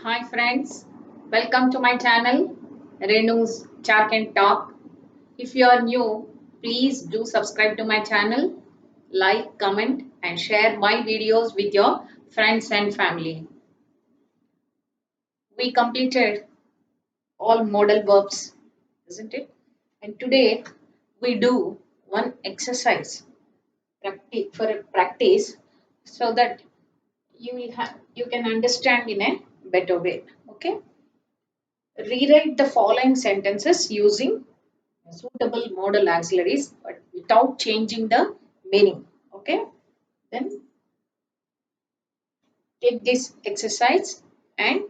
Hi friends, welcome to my channel Renu's Chat and Talk. If you are new, please do subscribe to my channel, like, comment and share my videos with your friends and family. We completed all modal verbs, isn't it? And today we do one exercise for a practice so that you can understand in a better way. Okay? Rewrite the following sentences using suitable modal auxiliaries but without changing the meaning. Okay, then take this exercise and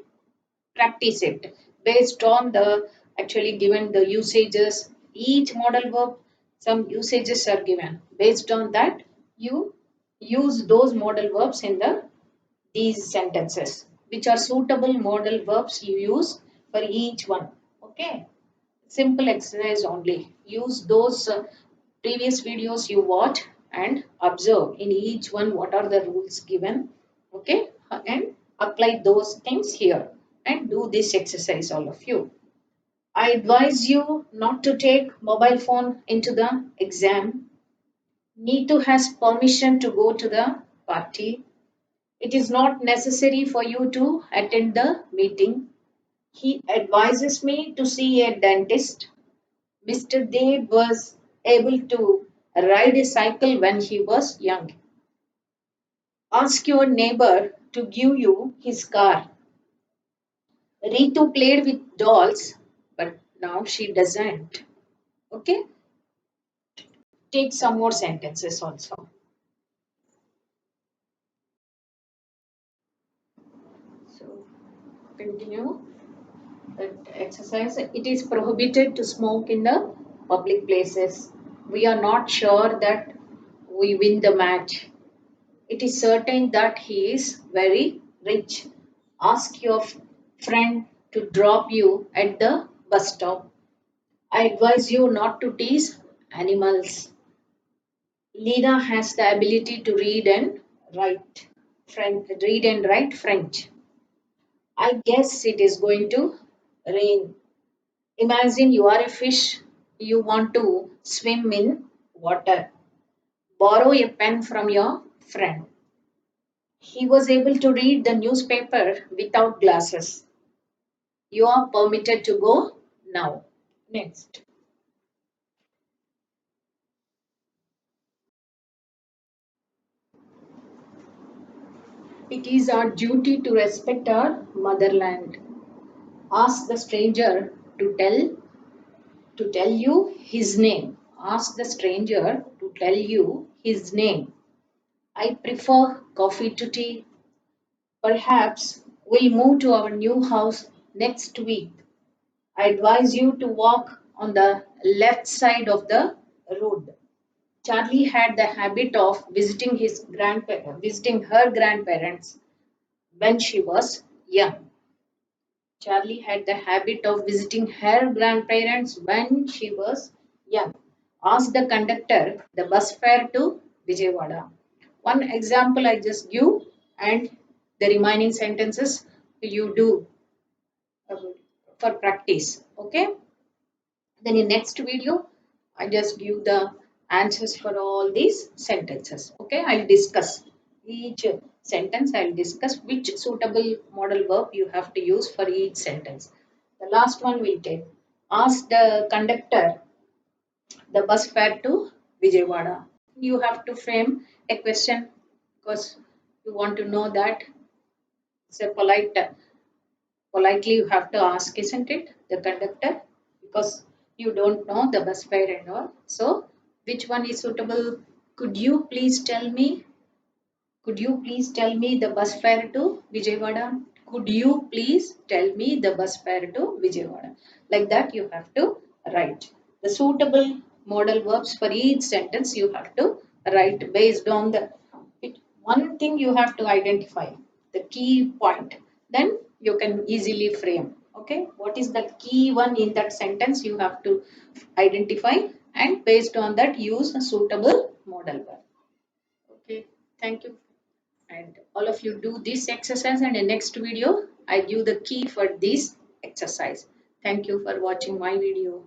practice it based on the actually given the usages. Each modal verb, some usages are given. Based on that, you use those modal verbs in these sentences, which are suitable modal verbs you use for each one. Okay, simple exercise only. Use those previous videos you watch and observe in each one what are the rules given. Okay, and apply those things here and do this exercise, all of you. I advise you not to take mobile phone into the exam. Need to has permission to go to the party. It is not necessary for you to attend the meeting. He advises me to see a dentist. Mr. Dev was able to ride a cycle when he was young. Ask your neighbor to give you his car. Ritu played with dolls, but now she doesn't. Okay, take some more sentences also. So, continue that exercise. It is prohibited to smoke in the public places. We are not sure that we win the match. It is certain that he is very rich. Ask your friend to drop you at the bus stop. I advise you not to tease animals. Lina has the ability to read and write French. I guess it is going to rain. Imagine you are a fish. You want to swim in water. Borrow a pen from your friend. He was able to read the newspaper without glasses. You are permitted to go now. Next. It is our duty to respect our motherland. Ask the stranger to tell you his name. Ask the stranger to tell you his name. I prefer coffee to tea. Perhaps we'll move to our new house next week. I advise you to walk on the left side of the road. Charlie had the habit of visiting her grandparents when she was young. Charlie had the habit of visiting her grandparents when she was young. Ask the conductor the bus fare to Vijayawada. One example I just give, and the remaining sentences you do uh, for practice. Okay. Then in next video, I just give the answers for all these sentences. Okay, I'll discuss each sentence. I'll discuss which suitable modal verb you have to use for each sentence. The last one we'll take. Ask the conductor the bus fare to Vijayawada. You have to frame a question because you want to know that. It's a politely you have to ask, isn't it, the conductor, because you don't know the bus fare and all. So which one is suitable? Could you please tell me? Could you please tell me the bus fare to Vijayawada? Could you please tell me the bus fare to Vijayawada? Like that you have to write the suitable modal verbs for each sentence. You have to write based on the one thing you have to identify the key point, then you can easily frame. Okay, what is the key one in that sentence you have to identify, and based on that use a suitable modal verb. Okay, thank you, and all of you do this exercise, and in next video I give the key for this exercise. Thank you for watching my video.